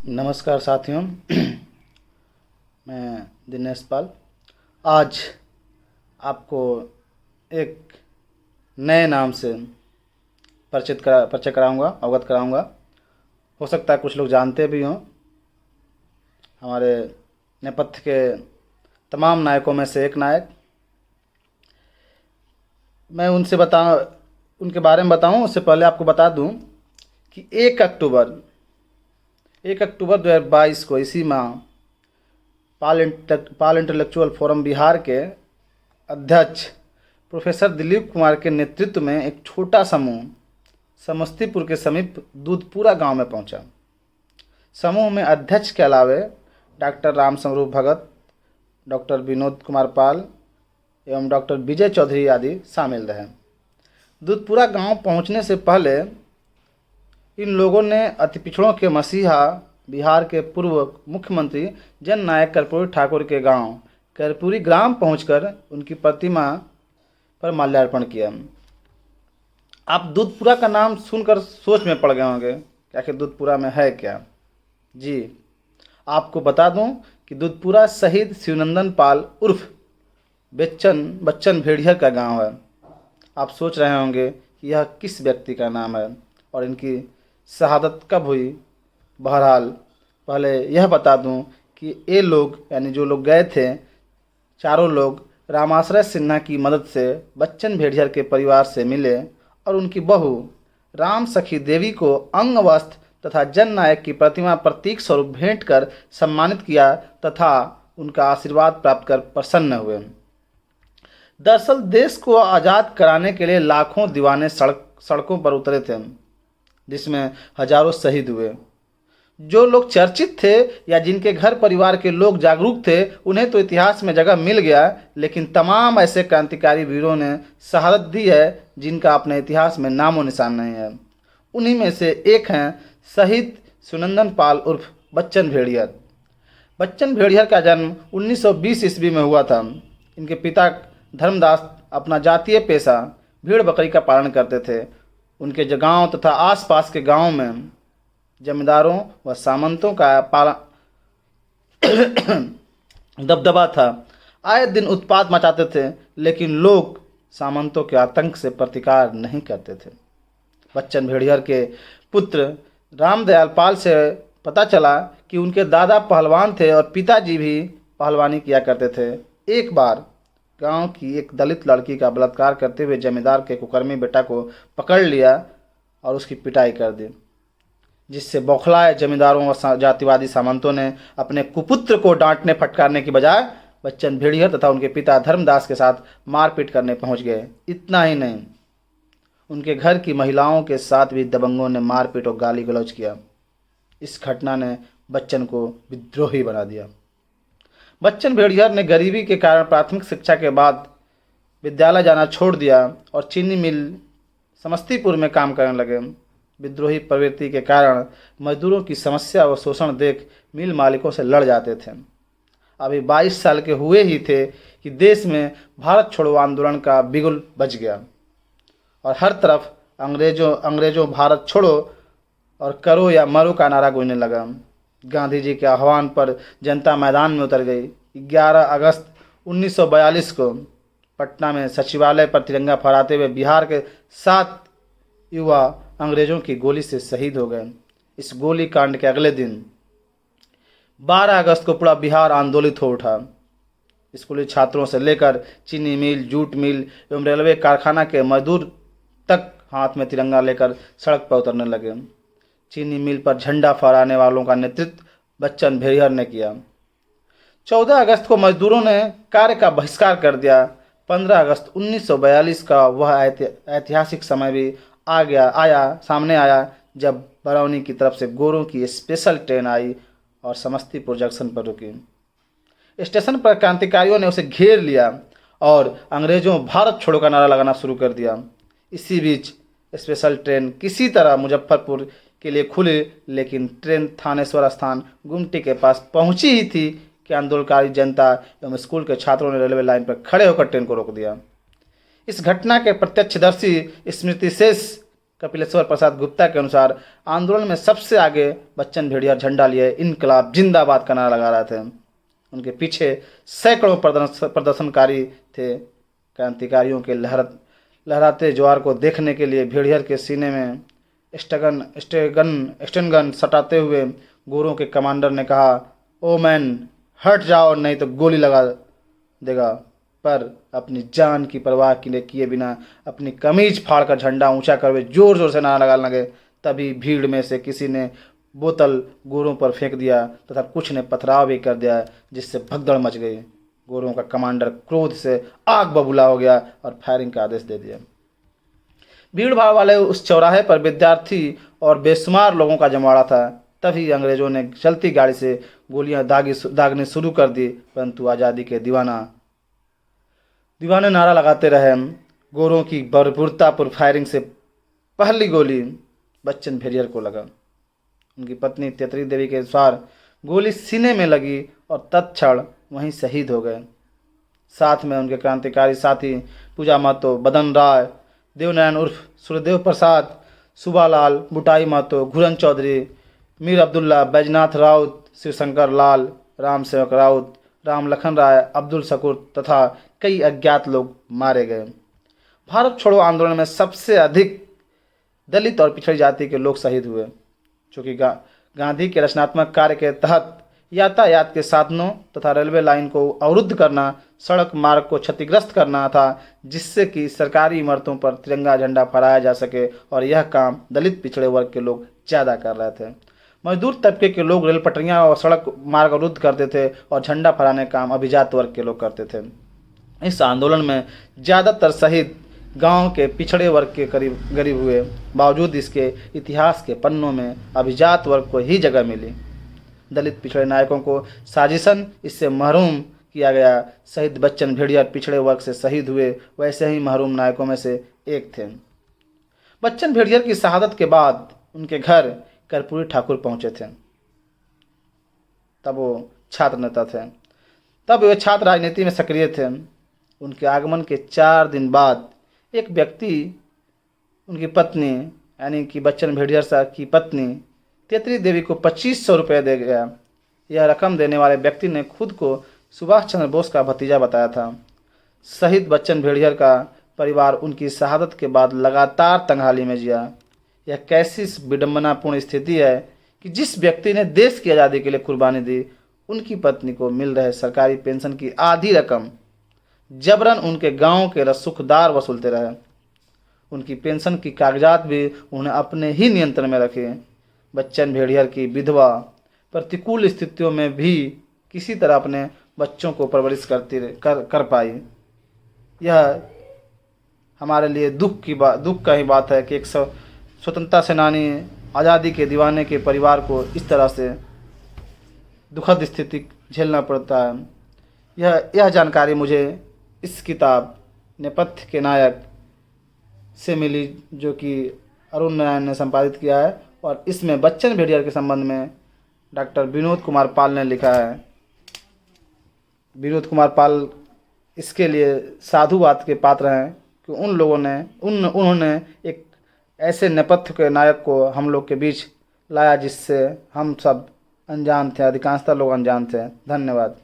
नमस्कार साथियों। मैं दिनेश पाल आज आपको एक नए नाम से परिचय कराऊंगा, अवगत कराऊंगा। हो सकता है कुछ लोग जानते भी हों। हमारे नेपथ्य के तमाम नायकों में से एक नायक। मैं उनके बारे में बताऊं उससे पहले आपको बता दूं कि 1 अक्टूबर 2022 को इसी माह पाल इंटेलेक्चुअल फोरम बिहार के अध्यक्ष प्रोफेसर दिलीप कुमार के नेतृत्व में एक छोटा समूह समस्तीपुर के समीप दूधपुरा गांव में पहुंचा। समूह में अध्यक्ष के अलावे डॉक्टर रामस्वरूप भगत, डॉक्टर विनोद कुमार पाल एवं डॉक्टर विजय चौधरी आदि शामिल रहे। दूधपुरा गांव पहुंचने से पहले इन लोगों ने अति पिछड़ों के मसीहा बिहार के पूर्व मुख्यमंत्री जननायक कर्पूरी ठाकुर के गांव कर्पूरी ग्राम पहुंचकर उनकी प्रतिमा पर माल्यार्पण किया। आप दूधपुरा का नाम सुनकर सोच में पड़ गए होंगे कि आखिर दूधपुरा में है क्या। जी, आपको बता दूं कि दूधपुरा शहीद शिवनंदन पाल उर्फ बच्चन भेड़िया का गांव है। आप सोच रहे होंगे कि यह किस व्यक्ति का नाम है और इनकी शहादत कब हुई। बहरहाल पहले यह बता दूं कि ये लोग यानी जो लोग गए थे, चारों लोग रामाश्रय सिन्हा की मदद से बच्चन भेड़ियर के परिवार से मिले और उनकी बहू राम सखी देवी को अंग वस्त्र तथा जननायक की प्रतिमा प्रतीक स्वरूप भेंट कर सम्मानित किया तथा उनका आशीर्वाद प्राप्त कर प्रसन्न हुए। दरअसल देश को आज़ाद कराने के लिए लाखों दीवाने सड़कों पर उतरे थे, जिसमें हजारों शहीद हुए। जो लोग चर्चित थे या जिनके घर परिवार के लोग जागरूक थे उन्हें तो इतिहास में जगह मिल गया, लेकिन तमाम ऐसे क्रांतिकारी वीरों ने शहादत दी है जिनका अपने इतिहास में नामो निशान नहीं है। उन्हीं में से एक हैं शहीद शिवनंदन पाल उर्फ बच्चन भेड़ियर। बच्चन भेड़ियर का जन्म 1920 ईस्वी में हुआ था। इनके पिता धर्मदास अपना जातीय पेशा भेड़ बकरी का पालन करते थे। उनके गांव तथा आसपास के गांवों में जमींदारों व सामंतों का दबदबा था। आए दिन उत्पात मचाते थे, लेकिन लोग सामंतों के आतंक से प्रतिकार नहीं करते थे। बच्चन भेड़ियर के पुत्र रामदयाल पाल से पता चला कि उनके दादा पहलवान थे और पिताजी भी पहलवानी किया करते थे। एक बार गांव की एक दलित लड़की का बलात्कार करते हुए जमींदार के कुकर्मी बेटा को पकड़ लिया और उसकी पिटाई कर दी, जिससे बौखलाए जमींदारों व जातिवादी सामंतों ने अपने कुपुत्र को डांटने फटकारने की बजाय बच्चन भेड़ियर तथा उनके पिता धर्मदास के साथ मारपीट करने पहुंच गए। इतना ही नहीं, उनके घर की महिलाओं के साथ भी दबंगों ने मारपीट और गाली गलौज किया। इस घटना ने बच्चन को विद्रोही बना दिया। बच्चन भेड़ियर ने गरीबी के कारण प्राथमिक शिक्षा के बाद विद्यालय जाना छोड़ दिया और चीनी मिल समस्तीपुर में काम करने लगे। विद्रोही प्रवृत्ति के कारण मजदूरों की समस्या व शोषण देख मिल मालिकों से लड़ जाते थे। अभी 22 साल के हुए ही थे कि देश में भारत छोड़ो आंदोलन का बिगुल बज गया और हर तरफ अंग्रेजों भारत छोड़ो और करो या मरो का नारा गूंजने लगा। गांधी जी के आह्वान पर जनता मैदान में उतर गई। 11 अगस्त 1942 को पटना में सचिवालय पर तिरंगा फहराते हुए बिहार के 7 युवा अंग्रेजों की गोली से शहीद हो गए। इस गोली कांड के अगले दिन 12 अगस्त को पूरा बिहार आंदोलित हो उठा। स्कूली छात्रों से लेकर चीनी मिल, जूट मिल एवं रेलवे कारखाना के मजदूर तक हाथ में तिरंगा लेकर सड़क पर उतरने लगे। चीनी मिल पर झंडा फहराने वालों का नेतृत्व बच्चन भेड़ियर ने किया। 14 अगस्त को मजदूरों ने कार्य का बहिष्कार कर दिया। 15 अगस्त 1942 का वह ऐतिहासिक समय भी सामने आया जब बरौनी की तरफ से गोरों की स्पेशल ट्रेन आई और समस्तीपुर जंक्शन पर रुकी। स्टेशन पर क्रांतिकारियों ने उसे घेर लिया और अंग्रेजों भारत छोड़ो का नारा लगाना शुरू कर दिया। इसी बीच स्पेशल ट्रेन किसी तरह मुजफ्फरपुर के लिए खुली, लेकिन ट्रेन थानेश्वर स्थान गुमटी के पास पहुंची ही थी कि आंदोलनकारी जनता एवं स्कूल के छात्रों ने रेलवे लाइन पर खड़े होकर ट्रेन को रोक दिया। इस घटना के प्रत्यक्षदर्शी स्मृति शेष कपिलेश्वर प्रसाद गुप्ता के अनुसार आंदोलन में सबसे आगे बच्चन भेड़िया झंडा लिए इनकलाब जिंदाबाद का नारा लगा रहे थे। उनके पीछे सैकड़ों प्रदर्शनकारी थे। क्रांतिकारियों के लहराते ज्वार को देखने के लिए भेड़ियर के सीने में स्टेनगन सटाते हुए गोरों के कमांडर ने कहा, ओ मैन हट जाओ नहीं तो गोली लगा देगा। पर अपनी जान की परवाह किए बिना अपनी कमीज फाड़कर झंडा ऊंचा कर वे जोर जोर से नारा लगाने लगे। तभी भीड़ में से किसी ने बोतल गोरों पर फेंक दिया तथा कुछ ने पथराव भी कर दिया, जिससे भगदड़ मच गई। गोरों का कमांडर क्रोध से आग बबूला हो गया और फायरिंग का आदेश दे दिया। भीड़ भाड़ वाले उस चौराहे पर विद्यार्थी और बेशुमार लोगों का जमावड़ा था। तभी अंग्रेजों ने चलती गाड़ी से गोलियां दागनी शुरू कर दी, परंतु आज़ादी के दीवाने नारा लगाते रहे। गोरों की बर्बरतापूर्ण फायरिंग से पहली गोली बच्चन भेड़ियर को लगा। उनकी पत्नी तेतरी देवी के अनुसार गोली सीने में लगी और तत्क्षण वहीं शहीद हो गए। साथ में उनके क्रांतिकारी साथी पूजा महतो, बदन राय, देवनारायण उर्फ सूर्यदेव प्रसाद, सुबालाल, बुटाई महतो, घुरन चौधरी, मीर अब्दुल्ला, बैजनाथ राउत, शिवशंकर लाल, राम सेवक राउत, राम लखन राय, अब्दुल शकूर तथा कई अज्ञात लोग मारे गए। भारत छोड़ो आंदोलन में सबसे अधिक दलित और पिछड़ी जाति के लोग शहीद हुए। चूँकि गांधी के रचनात्मक कार्य के तहत यातायात के साधनों तथा रेलवे लाइन को अवरुद्ध करना, सड़क मार्ग को क्षतिग्रस्त करना था, जिससे कि सरकारी इमारतों पर तिरंगा झंडा फहराया जा सके, और यह काम दलित पिछड़े वर्ग के लोग ज़्यादा कर रहे थे। मजदूर तबके के लोग रेल पटरियां और सड़क मार्ग अवरुद्ध करते थे और झंडा फहराने का काम अभिजात वर्ग के लोग करते थे। इस आंदोलन में ज़्यादातर शहीद गांव के पिछड़े वर्ग के गरीब हुए। बावजूद इसके इतिहास के पन्नों में अभिजात वर्ग को ही जगह मिली। दलित पिछड़े नायकों को साजिशन इससे महरूम किया गया। शहीद बच्चन भेड़िया पिछड़े वर्ग से शहीद हुए, वैसे ही महरूम नायकों में से एक थे। बच्चन भेड़ियर की शहादत के बाद उनके घर कर्पूरी ठाकुर पहुंचे थे। तब वो छात्र नेता थे। तब वे छात्र राजनीति में सक्रिय थे। उनके आगमन के 4 दिन बाद एक व्यक्ति उनकी पत्नी यानी कि बच्चन भेड़ियर साहब की पत्नी तेतरी देवी को 2500 रुपये दे गया। यह रकम देने वाले व्यक्ति ने खुद को सुभाष चंद्र बोस का भतीजा बताया था। शहीद बच्चन भेड़ियर का परिवार उनकी शहादत के बाद लगातार तंगहाली में जिया। यह कैसी विडंबनापूर्ण स्थिति है कि जिस व्यक्ति ने देश की आज़ादी के लिए कुर्बानी दी, उनकी पत्नी को मिल रहे सरकारी पेंशन की आधी रकम जबरन उनके गांव के रसूखदार वसूलते रहे। उनकी पेंशन की कागजात भी उन्हें अपने ही नियंत्रण में रखे। बच्चन भेड़ियर की विधवा प्रतिकूल स्थितियों में भी किसी तरह अपने बच्चों को परवरिश कर पाई। यह हमारे लिए दुख का ही बात है कि एक स्वतंत्रता सेनानी, आज़ादी के दीवाने के परिवार को इस तरह से दुखद स्थिति झेलना पड़ता है। यह जानकारी मुझे इस किताब नेपथ्य के नायक से मिली, जो कि अरुण नारायण ने संपादित किया है, और इसमें बच्चन भेड़ियर के संबंध में डॉक्टर विनोद कुमार पाल ने लिखा है। विनोद कुमार पाल इसके लिए साधुवाद के पात्र हैं कि उन्होंने एक ऐसे नेपथ्य के नायक को हम लोग के बीच लाया जिससे हम सब अनजान थे, अधिकांशतः लोग अनजान थे। धन्यवाद।